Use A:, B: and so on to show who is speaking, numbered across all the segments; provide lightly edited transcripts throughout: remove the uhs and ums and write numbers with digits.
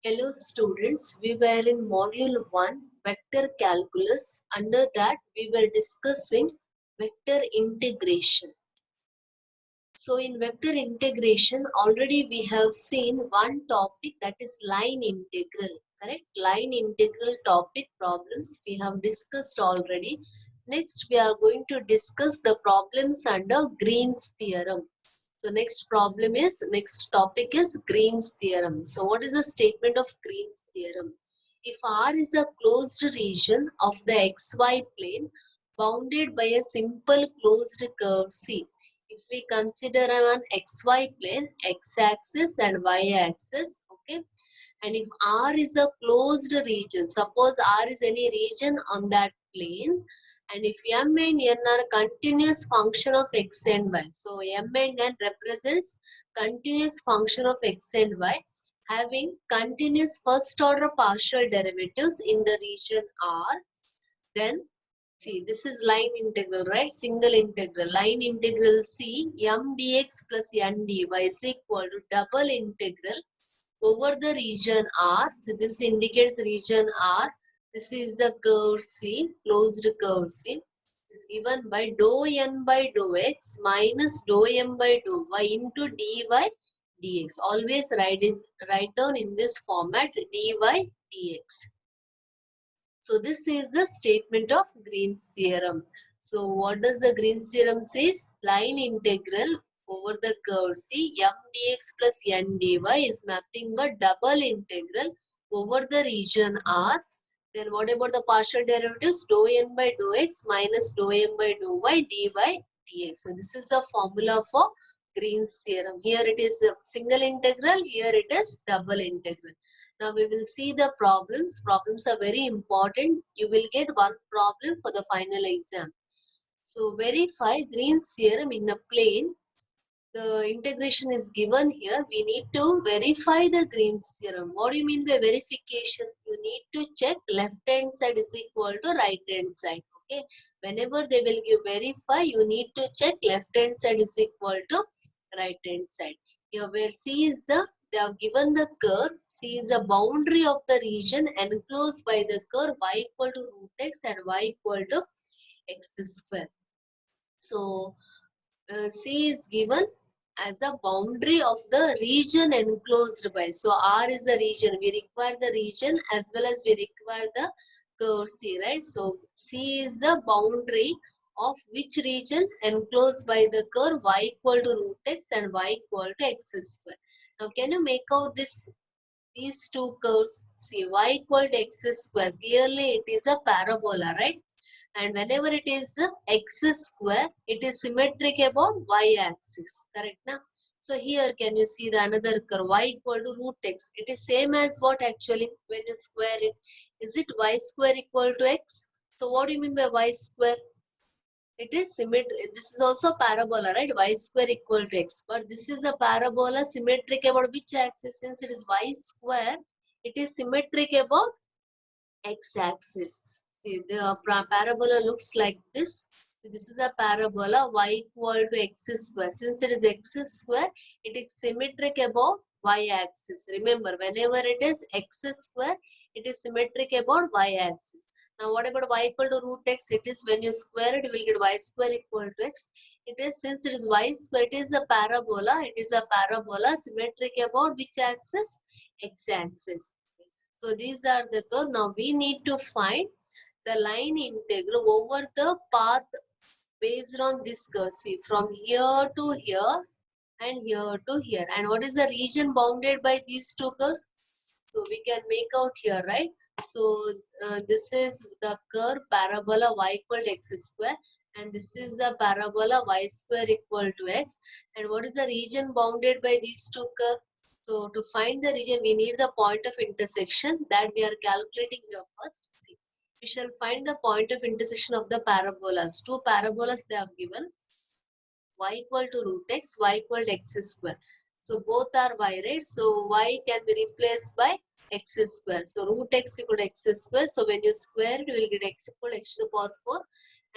A: Hello students, we were in module 1 vector calculus. Under that we were discussing vector integration. So in vector integration already we have seen one topic, that is line integral, correct? Line integral topic problems we have discussed already. Next we are going to discuss the problems under Green's theorem. So next topic is Green's theorem. So what is the statement of Green's theorem? If R is a closed region of the xy plane bounded by a simple closed curve C, if we consider an xy plane, x-axis and y-axis, okay, and if R is a closed region, suppose R is any region on that plane, and if M and N are continuous function of x and y, so M and N represents continuous function of x and y having continuous first order partial derivatives in the region R, then see, this is line integral, right? Single integral. Line integral C, m dx plus n dy is equal to double integral over the region R. So this indicates region R. This is the curve C, closed curve C. Is given by dou n by dou x minus dou m by dou y into dy dx. Always write down in this format dy dx. So this is the statement of Green's theorem. So what does the Green's theorem says? Line integral over the curve C, m dx plus n dy is nothing but double integral over the region R. Then what about the partial derivatives? Dou n by dou x minus dou m by dou y dy dx. So this is the formula for Green's theorem. Here it is a single integral, here it is double integral. Now we will see the problems. Problems are very important. You will get one problem for the final exam. So verify Green's theorem in the plane. The integration is given here. We need to verify the Green's theorem. What do you mean by verification? You need to check left hand side is equal to right hand side. Okay. Whenever they will give verify, you need to check left hand side is equal to right hand side. Here where C is they have given the curve. C is the boundary of the region enclosed by the curve y equal to root x and y equal to x square. So C is given as a boundary of the region enclosed by. So R is the region. We require the region as well as we require the curve C, right? So C is the boundary of which region enclosed by the curve y equal to root x and y equal to x square. Now can you make out these two curves? See, y equal to x square. Clearly it is a parabola, right? And whenever it is x square, it is symmetric about y-axis, correct now? So here can you see the another curve y equal to root x? It is same as what actually when you square it? Is it y square equal to x? So what do you mean by y square? It is symmetric. This is also parabola, right? Y square equal to x. But this is a parabola symmetric about which axis? Since it is y square, it is symmetric about x-axis. See, the parabola looks like this. So this is a parabola y equal to x square. Since it is x square, it is symmetric about y-axis. Remember, whenever it is x square, it is symmetric about y-axis. Now, what about y equal to root x? It is when you square it, you will get y square equal to x. It is, since it is y square, it is a parabola. It is a parabola symmetric about which axis? X-axis. So these are the curve. Now we need to find the line integral over the path based on this curve. See, from here to here and here to here. And what is the region bounded by these two curves? So we can make out here, right? So this is the curve parabola y equal to x square. And this is the parabola y square equal to x. And what is the region bounded by these two curves? So to find the region, we need the point of intersection that we are calculating here first. See, we shall find the point of intersection of the parabolas. Two parabolas they have given. Y equal to root x, y equal to x square. So both are y, right? So y can be replaced by x square. So root x equal to x square. So when you square it, you will get x equal to x to the power 4.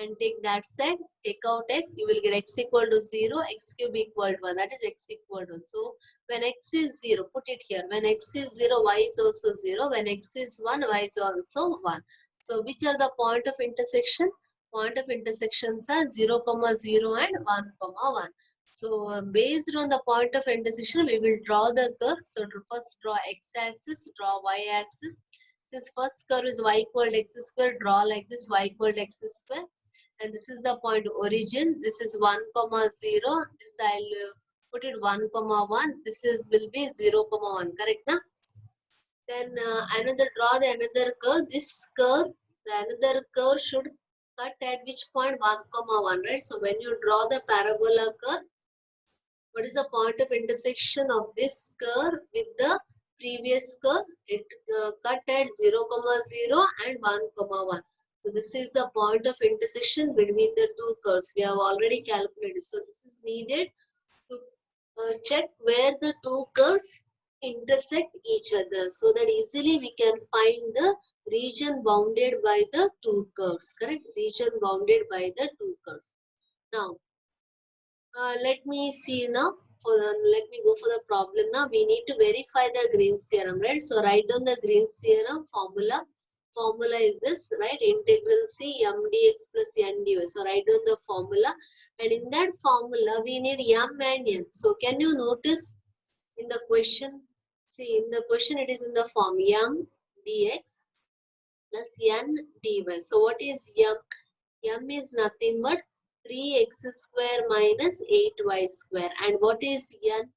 A: and take that side, take out x, you will get x equal to 0, x cube equal to 1, that is x equal to 1. So when x is 0, put it here, when x is 0, y is also 0, when x is 1, y is also 1. So which are the point of intersection? Point of intersections are 0, 0 and 1, 1. So based on the point of intersection, we will draw the curve. So to first draw x-axis, draw y-axis. Since first curve is y equal to x square, draw like this, y equal to x square. And this is the point origin. This is 1, 0. This I'll put it 1, 1. This is will be 0, 1. Correct, na? Then another draw the another curve. This curve, the another curve should cut at which point 1, 1, right? So when you draw the parabola curve, what is the point of intersection of this curve with the previous curve? It cut at 0, 0 and 1, 1. So this is the point of intersection between the two curves. We have already calculated. So this is needed to check where the two curves intersect each other, so that easily we can find the region bounded by the two curves. Correct? Region bounded by the two curves. Now, let me see now. Let me go for the problem now. We need to verify the Green's theorem, right? So write down the Green's theorem formula. Formula is this, right? Integral C m dx plus n dy. So write down the formula, and in that formula we need m and n. So can you notice in the question? See, in the question it is in the form m dx plus n dy. So what is m? M is nothing but 3x square minus 8y square. And what is n?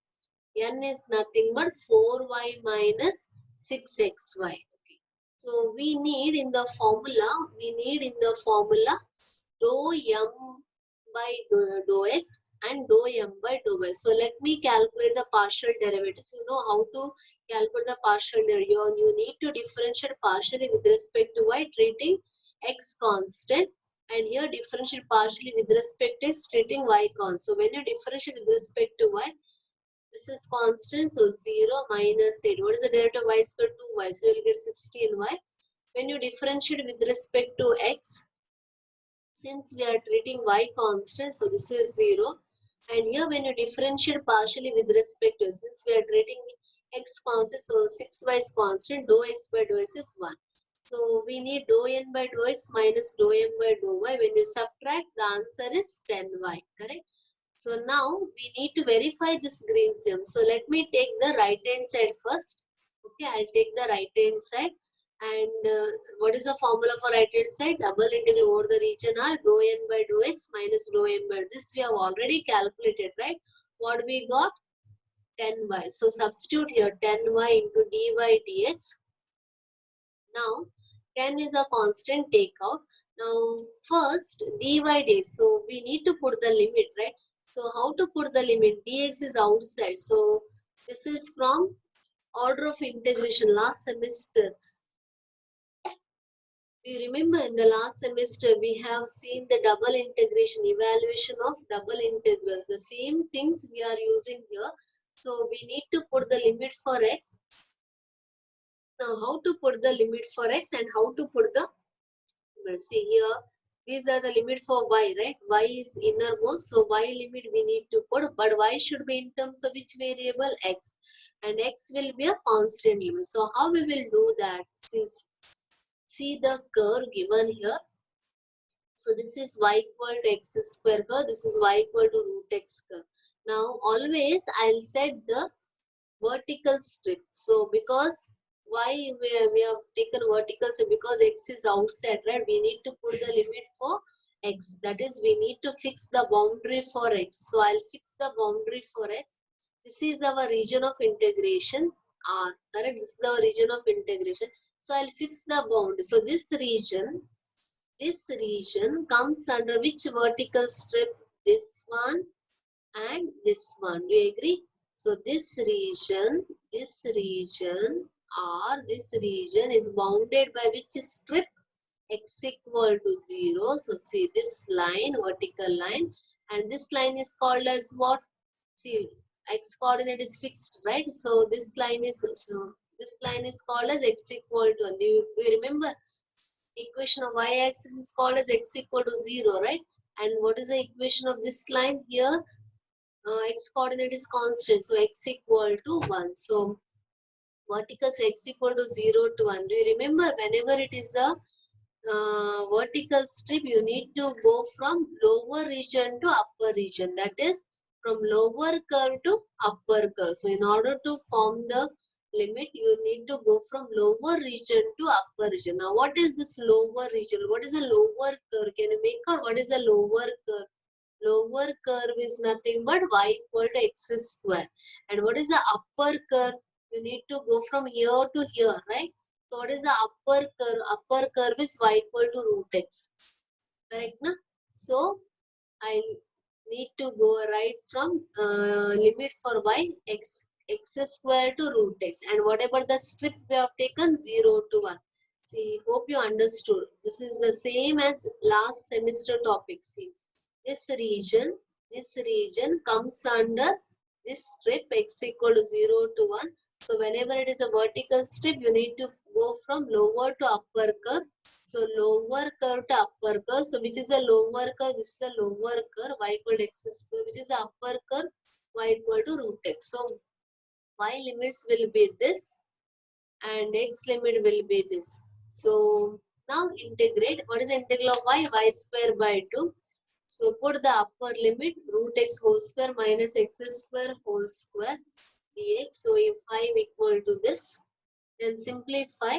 A: N is nothing but 4y minus 6xy. Okay. So we need in the formula, dou m by dou x and dou m by dou y. So let me calculate the partial derivatives. You know how to calculate the partial derivative. You need to differentiate partially with respect to y, treating x constant, and here differentiate partially with respect to x, treating y constant. So when you differentiate with respect to y, this is constant, so 0 minus 8. What is the derivative of y square? 2y. So you will get 16y. When you differentiate with respect to x, since we are treating y constant, so this is 0. And here when you differentiate partially with respect to, since we are treating x constant, so 6y is constant, dou x by dou x is 1. So we need dou n by dou x minus dou m by dou y. When you subtract, the answer is 10y, correct? So now we need to verify this Green's theorem. So let me take the right hand side first. Okay, I'll take the right hand side. And what is the formula for right hand side? Double integral over the region R dou n by dou x minus dou m by this we have already calculated, right? What we got? 10y. So substitute here 10y into dy dx. Now 10 is a constant, take out. Now first dy dx. So we need to put the limit, right? So how to put the limit? Dx is outside. So this is from order of integration last semester. You remember in the last semester we have seen the double integration, evaluation of double integrals. The same things we are using here. So we need to put the limit for x. Now how to put the limit for x and how to put the, see here, these are the limit for y, right? Y is innermost, so y limit we need to put, but y should be in terms of which variable? X. And x will be a constant limit. So how we will do that? See the curve given here. So this is y equal to x square curve. This is y equal to root x curve. Now always I'll set the vertical strip. So because why we have taken vertical strip? Because x is outside, right? We need to put the limit for x. That is, we need to fix the boundary for x. So I'll fix the boundary for x. This is our region of integration R. Correct? This is our region of integration. So I'll fix the boundary. So this region comes under which vertical strip? This one and this one. Do you agree? So this region or this region is bounded by which strip? X equal to 0. So see this line, vertical line, and this line is called as what? See, x coordinate is fixed, right? So this line is called as x equal to 1. Do you remember? Equation of y-axis is called as x equal to 0, right? And what is the equation of this line here? X coordinate is constant, so x equal to 1. So vertical, so x equal to 0 to 1. Do you remember whenever it is a vertical strip, you need to go from lower region to upper region. That is from lower curve to upper curve. So in order to form the limit, you need to go from lower region to upper region. Now what is this lower region? What is a lower curve? Can you make out what is a lower curve? Lower curve is nothing but y equal to x square. And what is the upper curve? You need to go from here to here, right? So what is the upper curve? Upper curve is y equal to root x. Correct, na? So I need to go right from limit for y x square to root x. And whatever the strip we have taken 0 to 1. See, hope you understood. This is the same as last semester topic. See, this region comes under this strip x equal to 0 to 1. So whenever it is a vertical strip, you need to go from lower to upper curve. So lower curve to upper curve. So which is the lower curve? This is the lower curve, y equal to x square. Which is the upper curve? Y equal to root x. So y limits will be this and x limit will be this. So now integrate. What is the integral of y? Y square by 2. So put the upper limit root x whole square minus x square whole square dx. So if 5 equal to this, then simplify.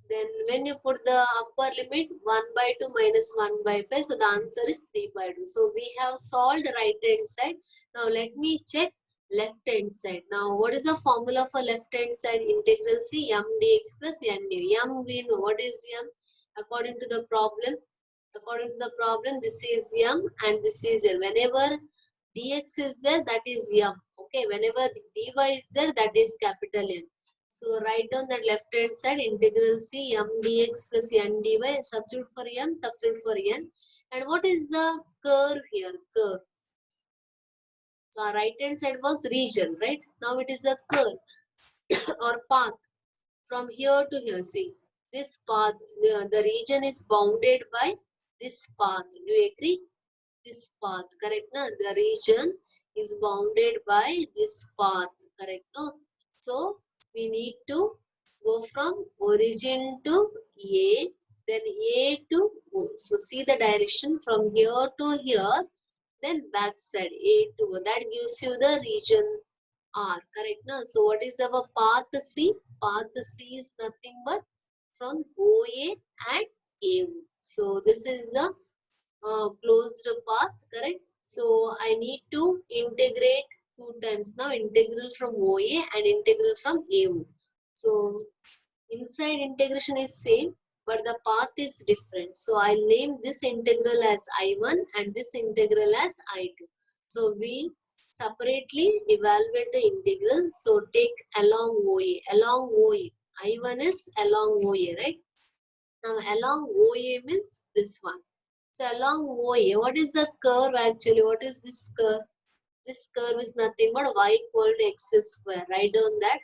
A: Then when you put the upper limit 1 by 2 minus 1 by 5, so the answer is 3 by 2. So we have solved right hand side. Now let me check left hand side. Now what is the formula for left hand side? Integral C m dx plus n dv. M we know. What is m? According to the problem, this is m and this is l. Whenever dx is there, that is m. Okay, whenever dy is there, that is capital N. So write down that left hand side integral C m dx plus n dy. Substitute for m, substitute for n. And what is the curve here? Curve. So our right hand side was region, right? Now it is a curve or path from here to here. See, this path, the region is bounded by this path. Do you agree? This path, correct? No? The region is bounded by this path, correct? No? So we need to go from origin to A, then A to O. So see the direction from here to here, then back side A to O. That gives you the region R, correct? No? So what is our path C? Path C is nothing but from OA and AO. So this is the closed path, correct? So I need to integrate 2 times now, integral from OA and integral from AO. So inside integration is same, but the path is different. So I'll name this integral as I1 and this integral as I2. So we separately evaluate the integral. So take along OA, I1 is along OA, right? Now along OA means this one. So along OA, what is the curve actually? What is this curve? This curve is nothing but y equal to x square. Write down that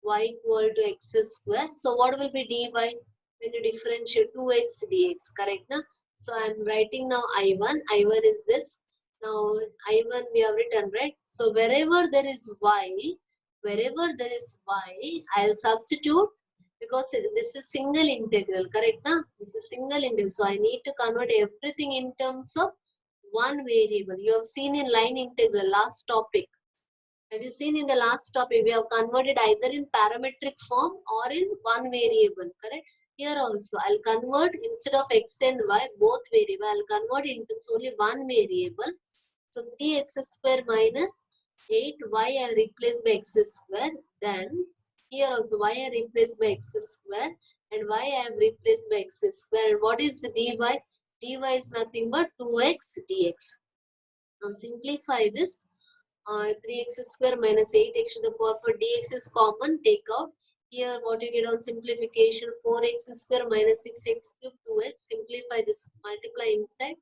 A: y equal to x square. So what will be dy when you differentiate 2x dx, correct? Na? So I am writing now I1. I1 is this. Now I1 we have written, right? So wherever there is y, I'll substitute because this is single integral, correct? Na? This is single integral. So I need to convert everything in terms of one variable. You have seen in line integral, last topic. Have you seen in the last topic, we have converted either in parametric form or in one variable, correct? Here also, I'll convert instead of x and y, both variable, I'll convert into only one variable. So 3x square minus 8y I replaced by x square. Then here also y I replaced by x square and y I have replaced by x square. And what is dy? Dy is nothing but 2x dx. Now simplify this. 3x square minus 8x to the power 4 dx is common, take out. Here what you get on simplification, 4x square minus 6x cube 2x. Simplify this, multiply inside.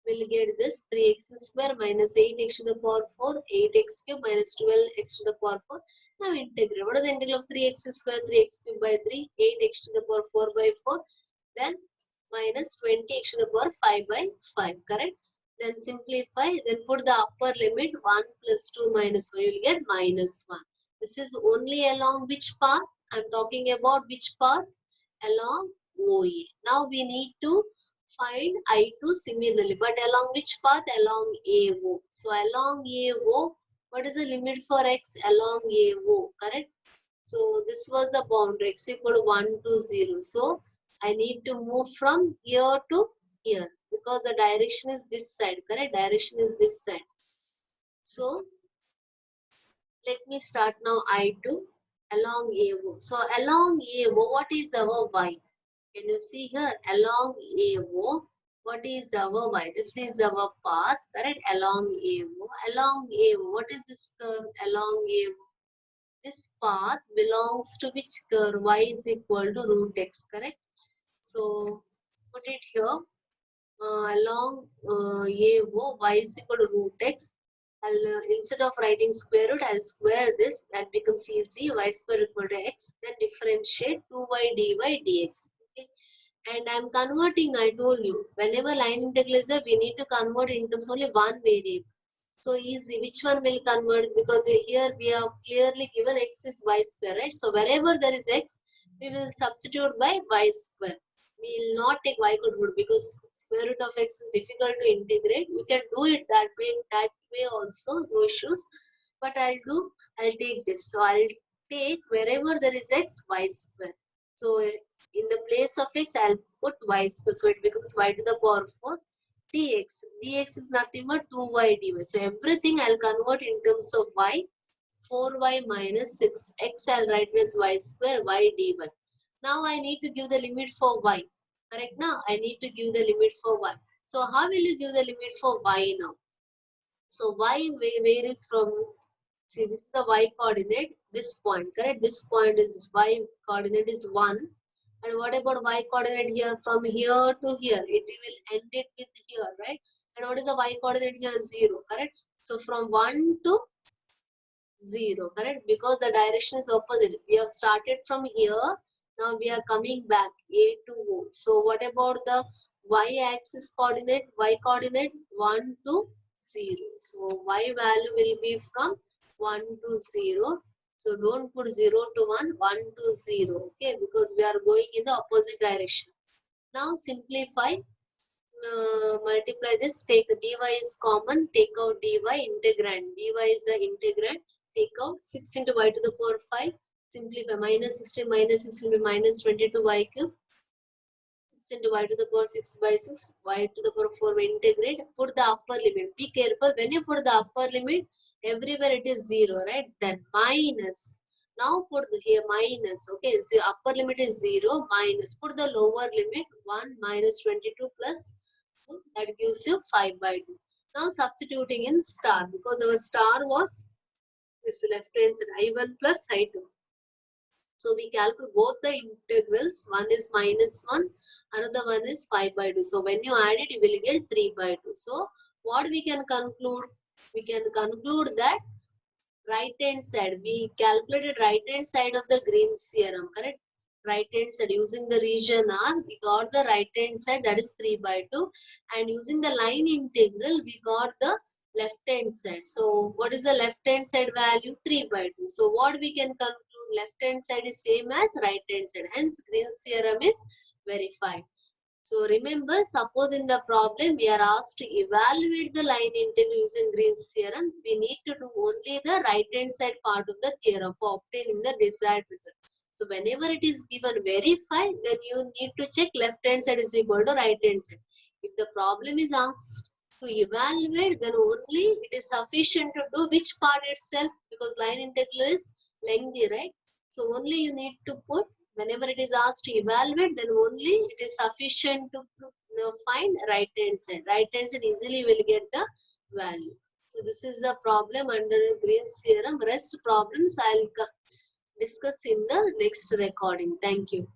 A: We'll get this 3x square minus 8x to the power 4, 8x cube minus 12x to the power 4. Now integrate. What is the integral of 3x square? 3x cube by 3, 8x to the power 4 by 4. Then minus 20x to the power 5 by 5, correct? Then simplify, then put the upper limit 1 plus 2 minus 1, you will get minus 1. This is only along which path? I am talking about which path? Along OA. Now we need to find I2 similarly, but along which path? Along AO. So along AO, what is the limit for x? Along AO, correct? So this was the boundary x equal to 1 to 0. So I need to move from here to here because the direction is this side, correct? Direction is this side. So let me start now I2 along AO. So along AO, what is our y? Can you see here? Along AO, what is our y? This is our path, correct? Along AO. Along AO, what is this curve? Along AO. This path belongs to which curve? Y is equal to root x, correct? So put it here. Along AO, y is equal to root x. Instead of writing square root, I'll square this. That becomes easy. Y square equal to x. Then differentiate 2y dy dx. Okay. And I'm converting, I told you. Whenever line integral is there, we need to convert in terms only one variable. So easy. Which one will convert? Because here we have clearly given x is y square, right? So wherever there is x, we will substitute by y square. We will not take y cube root because square root of x is difficult to integrate. We can do it that way also, no issues. But I'll take this. So I'll take wherever there is x, y square. So in the place of x, I'll put y square. So it becomes y to the power 4 dx. Dx is nothing but 2y dy. So everything I'll convert in terms of y. 4y minus 6. X I'll write as y square, y dy. Now I need to give the limit for y. Correct now? I need to give the limit for y. So how will you give the limit for y now? So y varies from, see this is the y coordinate, this point, correct? This point is y coordinate is 1. And what about y coordinate here? From here to here, it will end it with here, right? And what is the y coordinate here? 0, correct? So from 1 to 0, correct? Because the direction is opposite. We have started from here. Now we are coming back A to O. So what about the y-axis coordinate? Y coordinate 1 to 0. So y value will be from 1 to 0. So don't put 0 to 1, 1 to 0. Okay, because we are going in the opposite direction. Now simplify. Multiply this, take dy is common, take out dy, integrand. Dy is the integrand, take out 6 into y to the power 5. Simplify, minus 16 minus 6 will be minus 22 y cube. 6 into y to the power 6 by 6, y to the power 4 we integrate. Put the upper limit. Be careful, when you put the upper limit, everywhere it is 0, right? Then minus. Now put here minus, okay, so upper limit is 0, minus. Put the lower limit, 1 minus 22 plus that gives you 5 by 2. Now substituting in star because our star was this left hand side I1 plus I2. So we calculate both the integrals. One is minus 1, another one is 5 by 2. So when you add it, you will get 3 by 2. So what we can conclude? We can conclude that right hand side, we calculated right hand side of the Green's theorem, correct? Right hand side using the region R, we got the right hand side, that is 3 by 2, and using the line integral we got the left hand side. So what is the left hand side value? 3 by 2. So what we can conclude, left hand side is same as right hand side, hence Green's theorem is verified. So remember, suppose in the problem we are asked to evaluate the line integral using Green's theorem, we need to do only the right hand side part of the theorem for obtaining the desired result. So whenever it is given verify, then you need to check left hand side is equal to right hand side. If the problem is asked to evaluate, then only it is sufficient to do which part itself, because line integral is lengthy, right? So only you need to put, whenever it is asked to evaluate, then only it is sufficient to find right hand side. Right hand side easily will get the value. So this is the problem under Green's theorem. Rest problems I'll discuss in the next recording. Thank you.